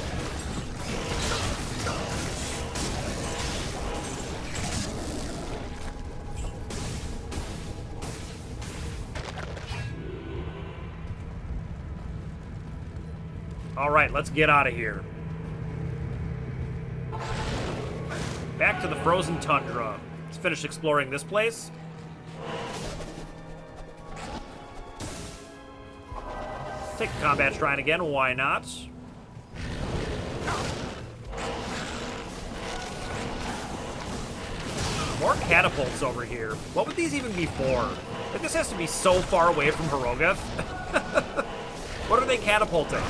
All right, let's get out of here. Back to the frozen tundra. Let's finish exploring this place. Take the combat shrine again, why not? More catapults over here. What would these even be for? Like, this has to be so far away from Harrogath. What are they catapulting?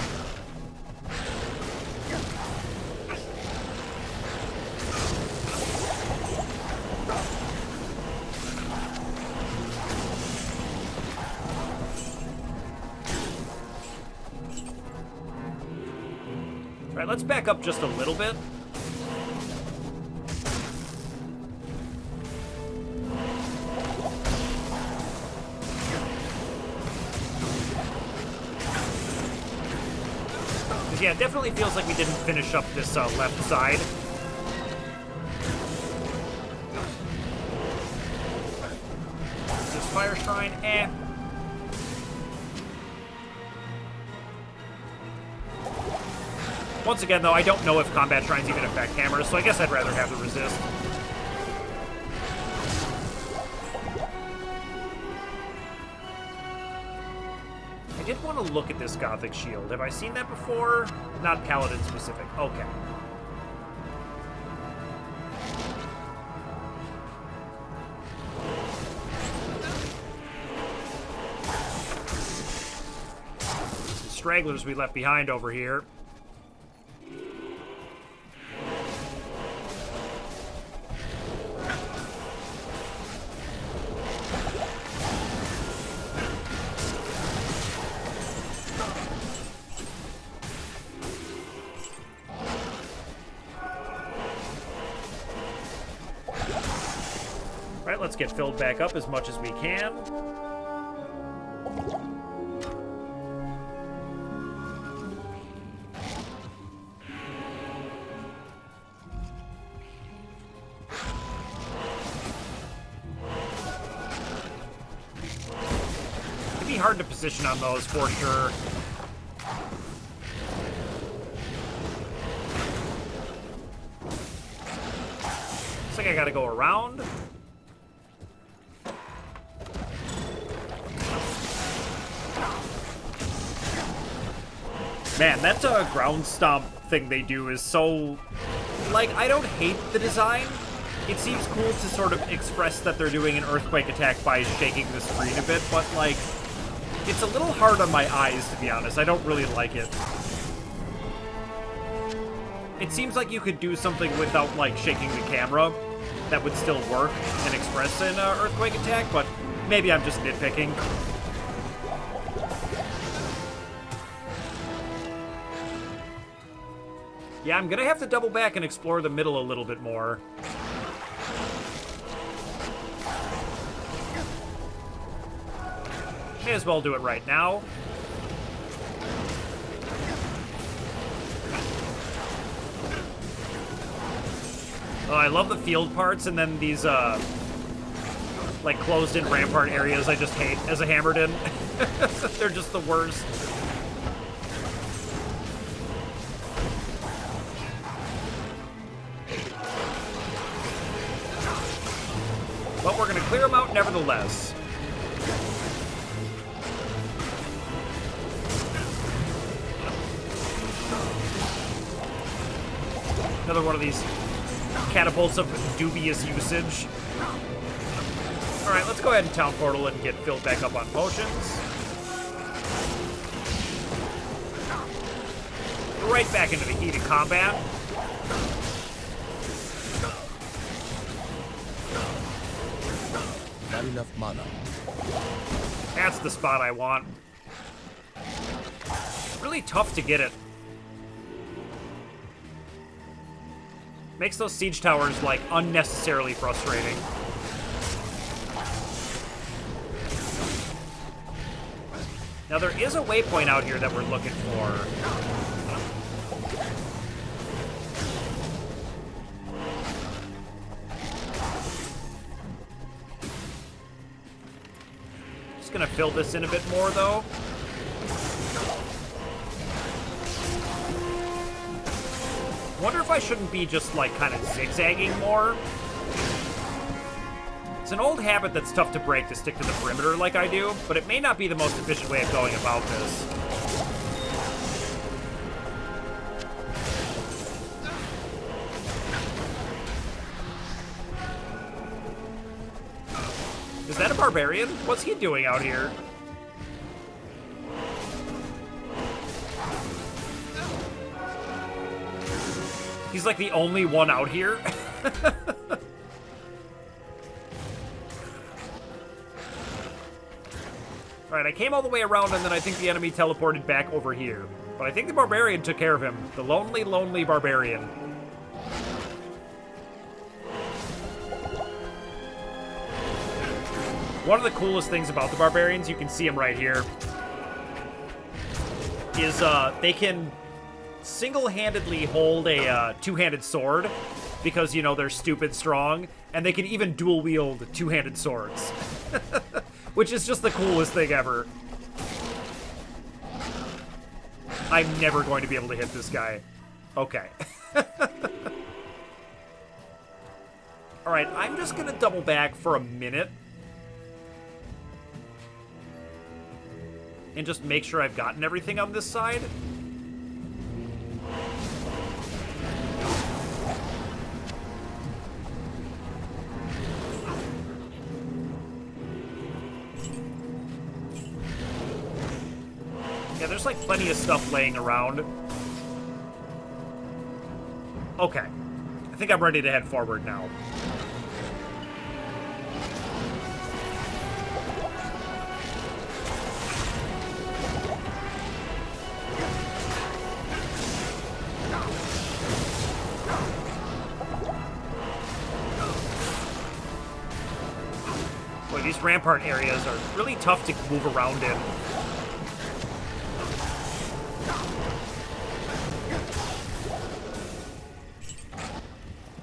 Alright, let's back up just a little bit. Because, yeah, it definitely feels like we didn't finish up this left side. Combat Shrine, eh. Once again, though, I don't know if Combat Shrines even affect hammers, so I guess I'd rather have the resist. I did want to look at this Gothic shield. Have I seen that before? Not Paladin specific. Okay. Some stragglers we left behind over here. Let's get filled back up as much as we can. It'd be hard to position on those for sure. Looks like I gotta go around. Man, that ground stomp thing they do is so... Like, I don't hate the design. It seems cool to sort of express that they're doing an earthquake attack by shaking the screen a bit, but, like, it's a little hard on my eyes, to be honest. I don't really like it. It seems like you could do something without, like, shaking the camera that would still work and express an earthquake attack, but maybe I'm just nitpicking. Yeah, I'm gonna have to double back and explore the middle a little bit more. May as well do it right now. Oh, I love the field parts, and then these, like, closed-in rampart areas I just hate as a Hammerden. They're just the worst. But we're going to clear them out nevertheless. Another one of these catapults of dubious usage. Alright, let's go ahead and town portal and get filled back up on potions. Right back into the heat of combat. Not enough mana. That's the spot I want. Really tough to get it. Makes those siege towers, like, unnecessarily frustrating. Now, there is a waypoint out here that we're looking for. Just gonna fill this in a bit more, though. Wonder if I shouldn't be just, like, kind of zigzagging more. It's an old habit that's tough to break to stick to the perimeter like I do, but it may not be the most efficient way of going about this. Is that a barbarian? What's he doing out here? He's like the only one out here. Alright, I came all the way around and then I think the enemy teleported back over here. But I think the barbarian took care of him. The lonely, lonely barbarian. One of the coolest things about the barbarians, you can see him right here, is they can single-handedly hold a two-handed sword because, you know, they're stupid strong, and they can even dual-wield two-handed swords. Which is just the coolest thing ever. I'm never going to be able to hit this guy. Okay. Alright, I'm just gonna double back for a minute. And just make sure I've gotten everything on this side. Yeah, there's like plenty of stuff laying around. Okay. I think I'm ready to head forward now. Boy, these rampart areas are really tough to move around in.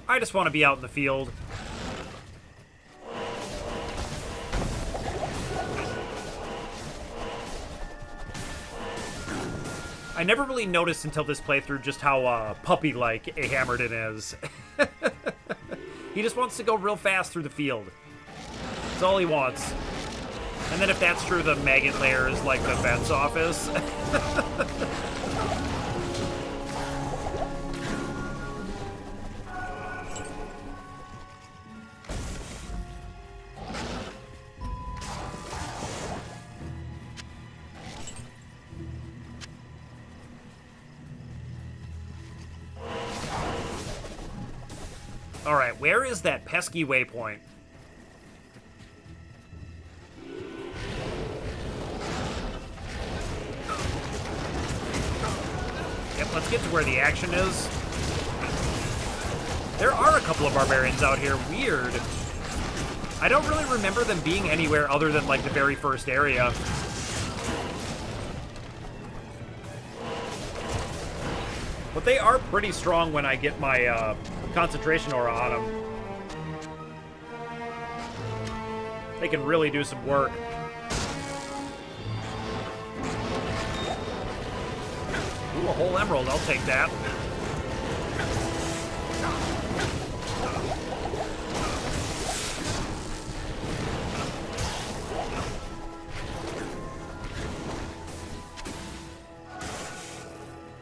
I just want to be out in the field. I never really noticed until this playthrough just how puppy-like a Hammerden is. He just wants to go real fast through the field. That's all he wants. And then if that's true, the maggot lair is like the vet's office. Alright, where is that pesky waypoint? Yep, let's get to where the action is. There are a couple of barbarians out here. Weird. I don't really remember them being anywhere other than, like, the very first area. But they are pretty strong when I get my, concentration aura on them. They can really do some work. Ooh, a whole emerald. I'll take that.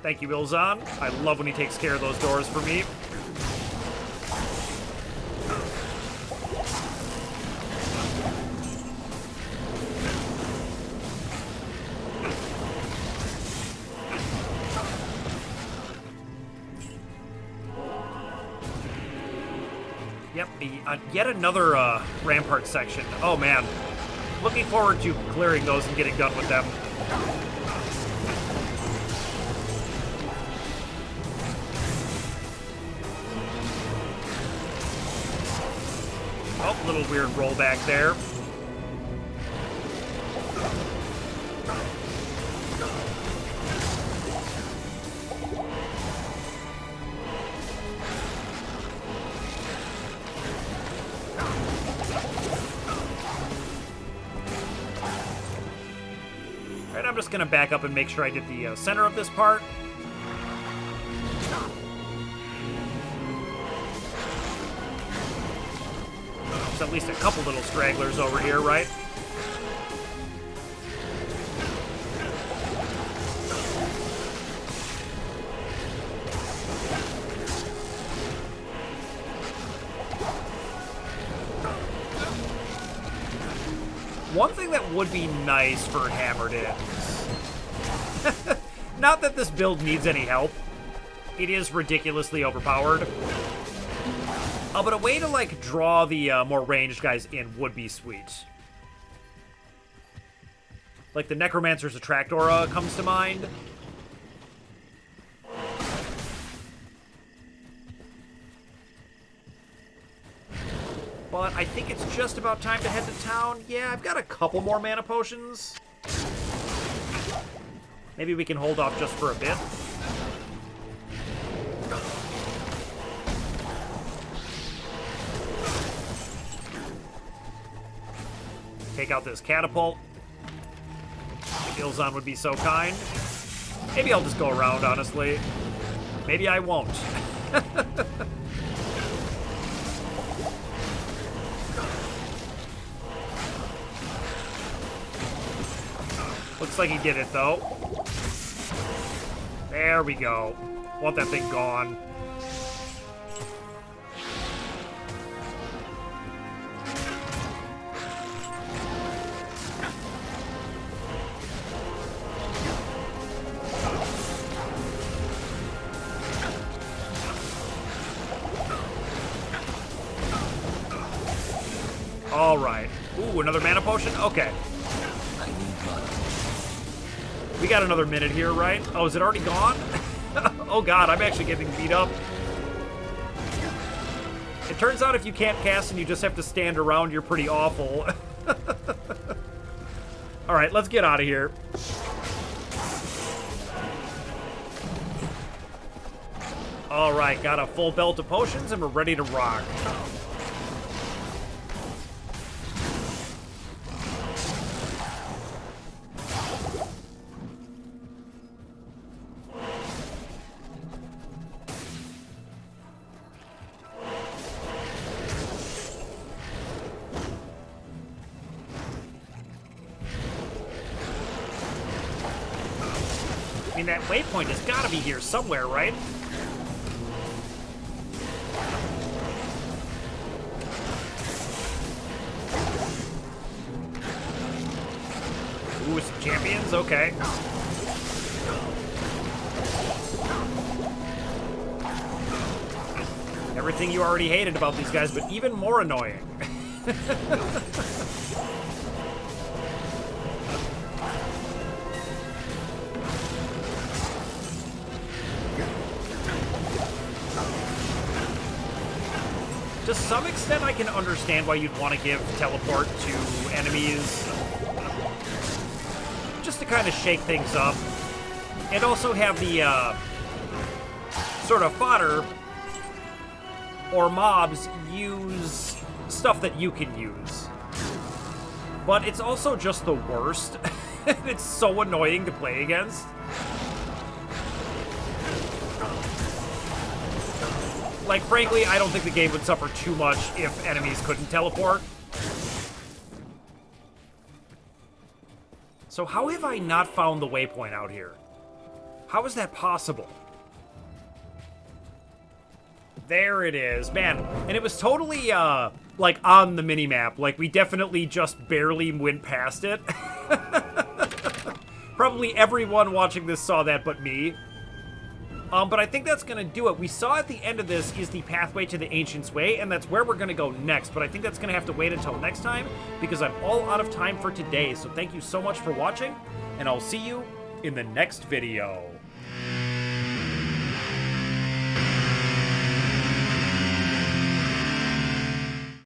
Thank you, Ilzan. I love when he takes care of those doors for me. Yep, yet another rampart section. Oh man, looking forward to clearing those and getting done with them. Oh, little weird rollback there. Alright, I'm just gonna back up and make sure I get the center of this part. At least a couple little stragglers over here, right? One thing that would be nice for Hammerden, not that this build needs any help, it is ridiculously overpowered. But a way to, like, draw the more ranged guys in would be sweet. Like, the Necromancer's Attract Aura comes to mind. But I think it's just about time to head to town. Yeah, I've got a couple more mana potions. Maybe we can hold off just for a bit. take out this catapult. If Ilzan would be so kind. Maybe I'll just go around, honestly. Maybe I won't. Looks like he did it, though. There we go. Want that thing gone. All right. Ooh, another mana potion? Okay. I need blood. We got another minute here, right? Oh, is it already gone? Oh god, I'm actually getting beat up. It turns out if you can't cast and you just have to stand around, you're pretty awful. Alright, let's get out of here. Alright, got a full belt of potions and we're ready to rock. I mean, that waypoint has got to be here somewhere, right? Ooh, some champions? Okay. Everything you already hated about these guys, but even more annoying. To some extent, I can understand why you'd want to give teleport to enemies. Just to kind of shake things up. And also have the, sort of fodder or mobs use stuff that you can use. But it's also just the worst. It's so annoying to play against. Like, frankly, I don't think the game would suffer too much if enemies couldn't teleport. So how have I not found the waypoint out here? How is that possible? There it is. Man, and it was totally, like, on the minimap. Like, we definitely just barely went past it. Probably everyone watching this saw that but me. But I think that's going to do it. We saw at the end of this is the pathway to the Ancient's Way, and that's where we're going to go next. But I think that's going to have to wait until next time, because I'm all out of time for today. So thank you so much for watching, and I'll see you in the next video.